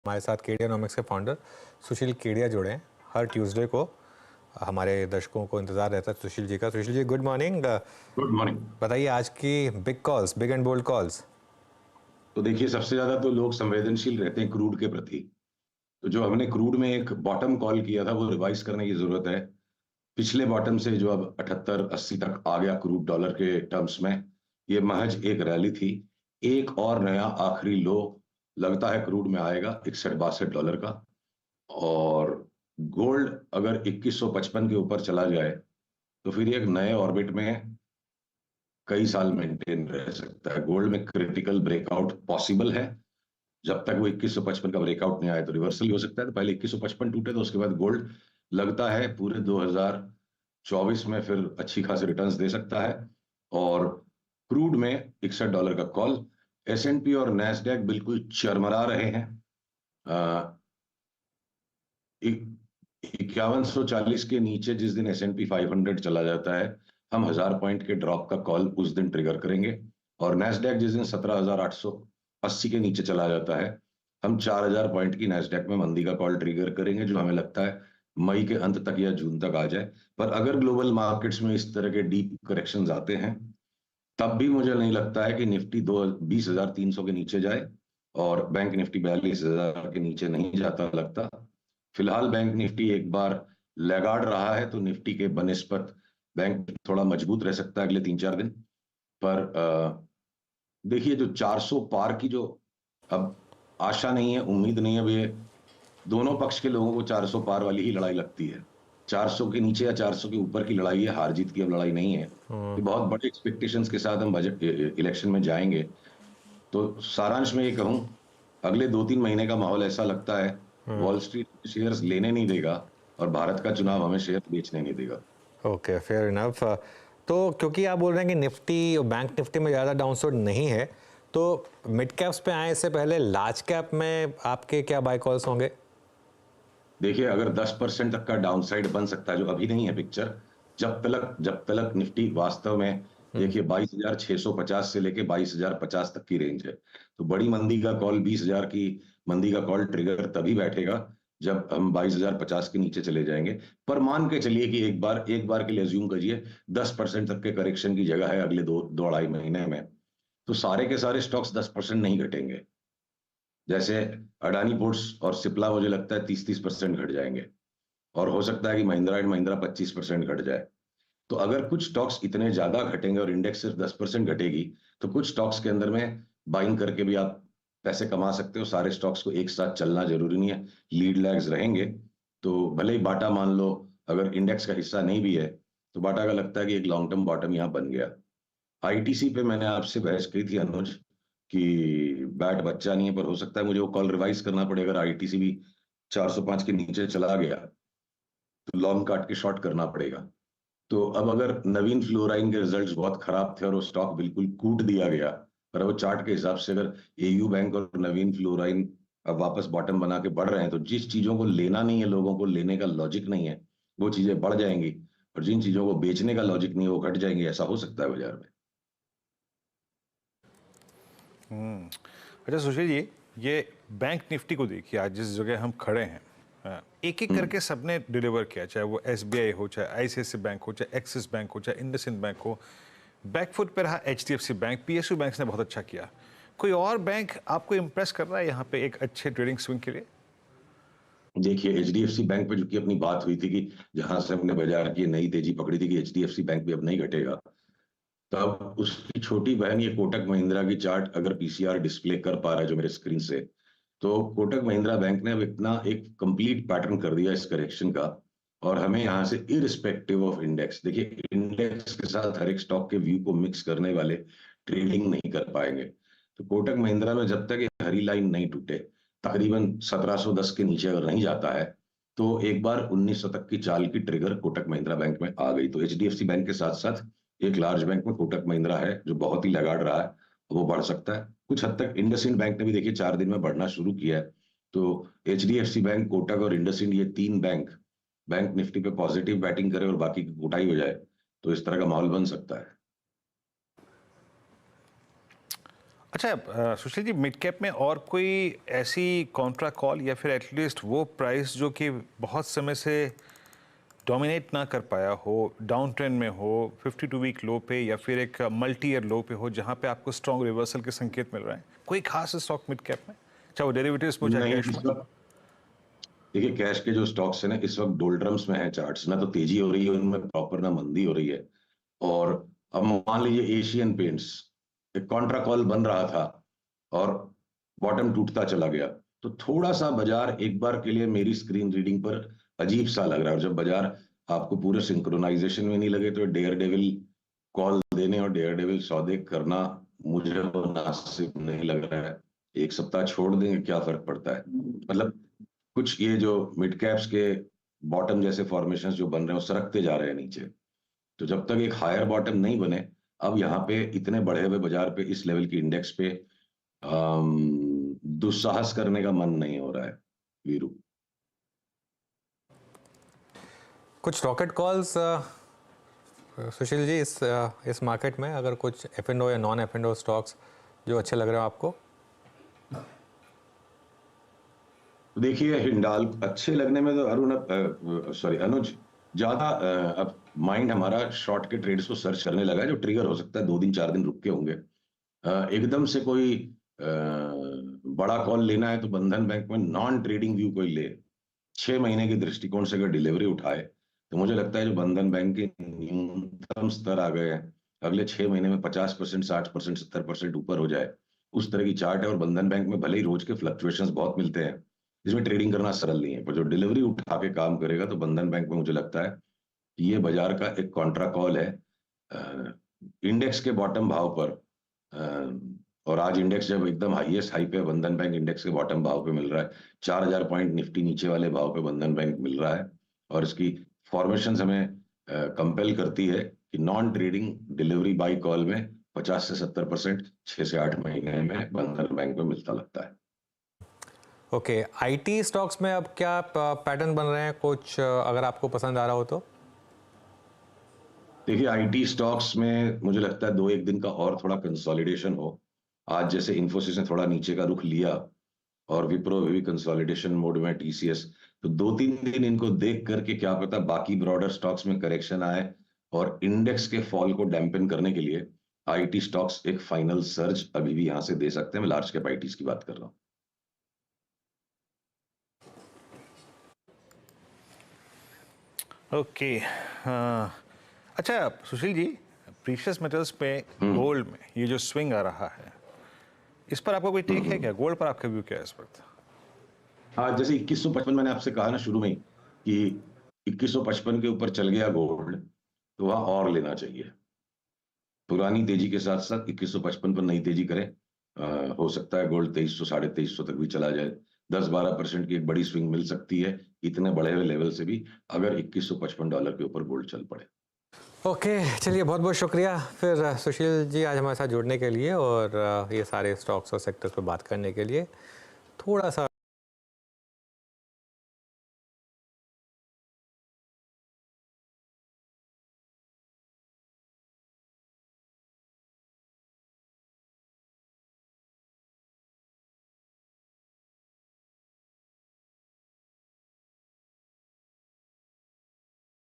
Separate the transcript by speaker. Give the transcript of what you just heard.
Speaker 1: हमारे साथ केडियानॉमिक्स के फाउंडर सुशील केडिया जुड़े हैं। हर ट्यूसडे को हमारे दर्शकों को इंतजार रहता है सुशील जी का। Sushil ji, good morning.
Speaker 2: Good morning.
Speaker 1: बताइए आज की बिग एंड बोल्ड कॉल्स।
Speaker 2: तो देखिए, सबसे ज्यादा तो लोग संवेदनशील रहते हैं क्रूड के प्रति। तो जो हमने क्रूड में एक बॉटम कॉल किया था वो रिवाइज करने की जरूरत है। पिछले बॉटम से जो अब 78-80 तक आ गया क्रूड डॉलर के टर्म्स में, ये महज एक रैली थी। एक और नया आखिरी लो लगता है क्रूड में आएगा 61-62 डॉलर का। और गोल्ड अगर 2155 के ऊपर चला जाए तो फिर ये एक नए ऑर्बिट में कई साल मेंटेन रह सकता है। गोल्ड में क्रिटिकल ब्रेकआउट पॉसिबल है। जब तक वो 2155 का ब्रेकआउट नहीं आए तो रिवर्सल ही हो सकता है। तो पहले 2155 टूटे तो उसके बाद गोल्ड लगता है पूरे 2024 में फिर अच्छी खासी रिटर्न्स दे सकता है। और क्रूड में 61 डॉलर का कॉल। एस&पी और नैस्डैक बिल्कुल चरमरा रहे हैं। 5140 के नीचे जिस दिन S&P 500 चला जाता है, हम 1000 पॉइंट के ड्रॉप का कॉल उस दिन ट्रिगर करेंगे। और नैस्डैक जिस दिन 17,880 के नीचे चला जाता है, हम 4000 पॉइंट की नैस्डैक में मंदी का कॉल ट्रिगर करेंगे, जो हमें लगता है मई के अंत तक या जून तक आ जाए। पर अगर ग्लोबल मार्केट्स में इस तरह के डीप करेक्शंस आते हैं, तब भी मुझे नहीं लगता है कि निफ्टी 20,300 के नीचे जाए, और बैंक निफ्टी 42,000 के नीचे नहीं जाता लगता। फिलहाल बैंक निफ्टी एक बार लैगार्ड रहा है, तो निफ्टी के बनिस्पत बैंक थोड़ा मजबूत रह सकता है अगले 3-4 दिन। पर देखिए, जो 400 पार की जो अब आशा नहीं है, उम्मीद नहीं है, ये दोनों पक्ष के लोगों को 400 पार वाली ही लड़ाई लगती है। 400 के नीचे या 400 के ऊपर की लड़ाई है, हार जीत की अब लड़ाई नहीं है। ये बहुत बड़े एक्सपेक्टेशंस के साथ हम बजट इलेक्शन में जाएंगे। तो सारांश में ये कहूं, अगले 2-3 महीने का माहौल ऐसा लगता है वॉल स्ट्रीट शेयर्स लेने नहीं देगा और भारत का चुनाव हमें शेयर बेचने नहीं देगा।
Speaker 1: Okay, fair enough. तो क्योंकि आप बोल रहे हैं कि निफ्टी और बैंक निफ्टी में ज़्यादा डाउनसाइड नहीं है, तो मिड कैप्स पे आए इससे पहले लार्ज कैप में आपके क्या बाय कॉल्स होंगे?
Speaker 2: देखिए, अगर 10% तक का डाउनसाइड बन सकता है, जो अभी नहीं है पिक्चर, जब तक निफ्टी वास्तव में, देखिए 22,650 से लेके 22,050 तक की रेंज है। तो बड़ी मंदी का कॉल, 20,000 की मंदी का कॉल ट्रिगर तभी बैठेगा जब हम 22,050 के नीचे चले जाएंगे। पर मान के चलिए कि एक बार के लिए अज्यूम करिए 10% तक के करेक्शन की जगह है अगले 2-2.5 महीने में, तो सारे के सारे स्टॉक्स 10% नहीं घटेंगे। जैसे अडानी पोर्ट्स और सिप्ला मुझे लगता है 30-30% घट जाएंगे, और हो सकता है कि महिंद्रा एंड महिंद्रा 25% घट जाए। तो अगर कुछ स्टॉक्स इतने ज्यादा घटेंगे और इंडेक्स सिर्फ 10% घटेगी, तो कुछ स्टॉक्स के अंदर में बाइंग करके भी आप पैसे कमा सकते हो। सारे स्टॉक्स को एक साथ चलना जरूरी नहीं है, लीड लैग्स रहेंगे। तो भले ही बाटा मान लो अगर इंडेक्स का हिस्सा नहीं भी है, तो बाटा का लगता है कि एक लॉन्ग टर्म बॉटम यहाँ बन गया। आईटीसी पे मैंने आपसे बहस की थी अनुज, कि बैट बच्चा नहीं है, पर हो सकता है मुझे वो कॉल रिवाइज करना पड़े। अगर आईटीसी भी 405 के नीचे चला गया तो लॉन्ग काट के शॉर्ट करना पड़ेगा। तो अब अगर नवीन फ्लोराइन के रिजल्ट्स बहुत खराब थे और वो स्टॉक बिल्कुल कूट दिया गया, पर वो चार्ट के हिसाब से अगर एयू बैंक और नवीन फ्लोराइन अब वापस बॉटम बना के बढ़ रहे हैं, तो जिस चीजों को लेना नहीं है, लोगों को लेने का लॉजिक नहीं है, वो चीजें बढ़ जाएंगी, और जिन चीजों को बेचने का लॉजिक नहीं है वो घट जाएंगी। ऐसा हो सकता है बाजार में।
Speaker 3: अच्छा सुशील जी, ये बैंक निफ्टी को देखिए, आज जिस जगह हम खड़े हैं, एक एक करके सबने डिलीवर किया, चाहे वो एसबीआई हो, चाहे आईसीआईसीआई बैंक हो, चाहे एक्सिस बैंक हो, चाहे इंडसइंड बैंक हो। बैकफुट पे रहा एचडीएफसी बैंक, पीएसयू बैंक ने बहुत अच्छा किया। कोई और बैंक आपको इंप्रेस कर रहा है यहाँ पे एक अच्छे ट्रेडिंग स्विंग के लिए?
Speaker 2: देखिए, एचडीएफसी बैंक पे जो कि अपनी बात हुई थी कि जहां से हमने बाजार की नई तेजी पकड़ी थी कि एचडीएफसी बैंक भी अब नहीं घटेगा, तब उसकी छोटी बहन ये कोटक महिंद्रा की चार्ट अगर पीसीआर डिस्प्ले कर पा रहा है जो मेरे स्क्रीन से, तो कोटक महिंद्रा बैंक ने अब इतना एक कंप्लीट पैटर्न कर दिया इस करेक्शन का। और हमें यहाँ से इरिस्पेक्टिव ऑफ इंडेक्स, देखिए इंडेक्स के साथ हर एक स्टॉक के व्यू को मिक्स करने वाले ट्रेडिंग नहीं कर पाएंगे। तो कोटक महिंद्रा में जब तक ये हरी लाइन नहीं टूटे, तकरीबन 1710 के नीचे अगर नहीं जाता है, तो एक बार 1900 तक की चाल की ट्रिगर कोटक महिंद्रा बैंक में आ गई। तो एचडीएफसी बैंक के साथ साथ एक लार्ज बैंक में कोटक महिंद्रा है जो बहुत ही लगाड़ रहा है, वो बढ़ सकता है। कुछ हद तक इंडसइंड बैंक ने भी देखिए 4 दिन में बढ़ना शुरू किया है। तो एचडीएफसी बैंक, कोटक और इंडसइंड, ये 3 बैंक बैंक निफ्टी पे पॉजिटिव बैटिंग करे और बाकी की कुटाई हो जाए, तो इस तरह का माहौल बन सकता है।
Speaker 3: अच्छा सुशील जी, मिड कैप में और कोई ऐसी कॉन्ट्रा कॉल या फिर एटलीस्ट वो प्राइस जो कि बहुत समय से डोमिनेट ना कर पाया हो, डाउन ट्रेंड में हो, 52 वीक लो पे या फिर एक मल्टी ईयर लो पे हो, जहां पे आपको स्ट्रॉन्ग रिवर्सल के संकेत मिल रहे हैं, कोई खास स्टॉक मिड कैप में, चाहे वो डेरिवेटिव्स में चाहे
Speaker 2: नहीं,
Speaker 3: कैश
Speaker 2: इस
Speaker 3: में?
Speaker 2: वक्त देखिए कैश के जो स्टॉक्स है ना इस वक्त डोल्ड्रम्स में है चार्ट्स, ना तो तेजी हो रही है उनमें प्रॉपर, ना मंदी हो रही है। और अब मान लीजिए एशियन पेंट्स एक कॉन्ट्रा कॉल बन रहा था और बॉटम टूटता चला गया, तो थोड़ा सा बाजार एक बार के लिए मेरी स्क्रीन रीडिंग पर अजीब सा लग रहा है। और जब बाजार आपको पूरे सिंक्रोनाइजेशन में नहीं लगे तो डेयर डेविल कॉल देने और डेयर डेविल सौदे करना मुझे मुनासिब नहीं लग रहा है। एक सप्ताह छोड़ देंगे क्या फर्क पड़ता है, मतलब कुछ ये जो मिड कैप्स के बॉटम जैसे फॉर्मेशंस जो बन रहे हैं वो सरकते जा रहे हैं नीचे। तो जब तक एक हायर बॉटम नहीं बने, अब यहाँ पे इतने बढ़े हुए बाजार पे इस लेवल की इंडेक्स पे दुस्साहस करने का मन नहीं हो रहा है वीरू।
Speaker 1: कुछ रॉकेट कॉल्स सुशील जी इस मार्केट में, अगर कुछ F&O या नॉन F&O स्टॉक्स जो अच्छे लग रहे हो आपको?
Speaker 2: देखिए हिंडाल अच्छे लगने में तो अरुण सॉरी अनुज ज्यादा अब माइंड हमारा शॉर्ट के ट्रेड्स को सर्च करने लगा है, जो ट्रिगर हो सकता है 2 दिन 4 दिन रुक के होंगे। एकदम से कोई बड़ा कॉल लेना है तो बंधन बैंक में नॉन ट्रेडिंग व्यू कोई ले, 6 महीने के दृष्टिकोण से अगर डिलीवरी उठाए तो मुझे लगता है जो बंधन बैंक के न्यूनतम स्तर आ गए हैं, अगले 6 महीने में 50%, 60%, 70% ऊपर हो जाए, उस तरह की चार्ट है। और बंधन बैंक में भले ही रोज के फ्लक्चुएशंस बहुत मिलते हैं, जिसमें ट्रेडिंग करना सरल नहीं है, पर जो डिलीवरी उठा के काम करेगा तो बंधन बैंक में मुझे लगता है कि ये बाजार का एक कॉन्ट्रा कॉल है इंडेक्स के बॉटम भाव पर। और आज इंडेक्स जब एकदम हाईएस्ट हाई पे बंधन बैंक इंडेक्स के बॉटम भाव पे मिल रहा है, 4000 पॉइंट निफ्टी नीचे वाले भाव पे बंधन बैंक मिल रहा है। और इसकी फॉर्मेशन हमें कंपेल करती है कि non trading delivery by call में 50 से 70% 6 से 8 महीने में बंधन बैंक में मिलता लगता है।
Speaker 1: ओके, आईटी स्टॉक्स में अब क्या पैटर्न बन रहे हैं कुछ, अगर आपको पसंद आ रहा हो तो?
Speaker 2: देखिए आईटी स्टॉक्स में मुझे लगता है 2-1 दिन का और थोड़ा कंसोलिडेशन हो। आज जैसे इन्फोसिस ने थोड़ा नीचे का रुख लिया और विप्रो भी कंसोलिडेशन मोड में, टीसीएस, तो 2-3 दिन इनको देख करके क्या पता बाकी ब्रॉडर स्टॉक्स में करेक्शन आए और इंडेक्स के फॉल को डैम्पन करने के लिए आईटी स्टॉक्स एक फाइनल सर्ज अभी भी यहां से दे सकते हैं। मैं लार्ज कैप आईटीज की बात कर रहा हूं।
Speaker 3: ओके अच्छा सुशील जी, प्रीशियस मेटल्स पे गोल्ड में ये जो स्विंग आ रहा है, इस पर आपका कोई टेक है क्या? गोल्ड पर आपका व्यू क्या है इस वक्त?
Speaker 2: हाँ, जैसे 2155 मैंने आपसे कहा ना शुरू में ही कि 2155 के ऊपर चल गया गोल्ड तो वहां और लेना चाहिए। पुरानी तेजी के साथ साथ 2155 पर नई तेजी करें। हो सकता है गोल्ड 2300 2350 तक भी चला जाए। 10-12% की एक बड़ी स्विंग मिल सकती है इतने बड़े हुए लेवल से भी, अगर $2155 के ऊपर गोल्ड चल पड़े।
Speaker 1: ओके, चलिए बहुत बहुत शुक्रिया फिर सुशील जी आज हमारे साथ जुड़ने के लिए और ये सारे स्टॉक्स और सेक्टर्स पर बात करने के लिए। थोड़ा सा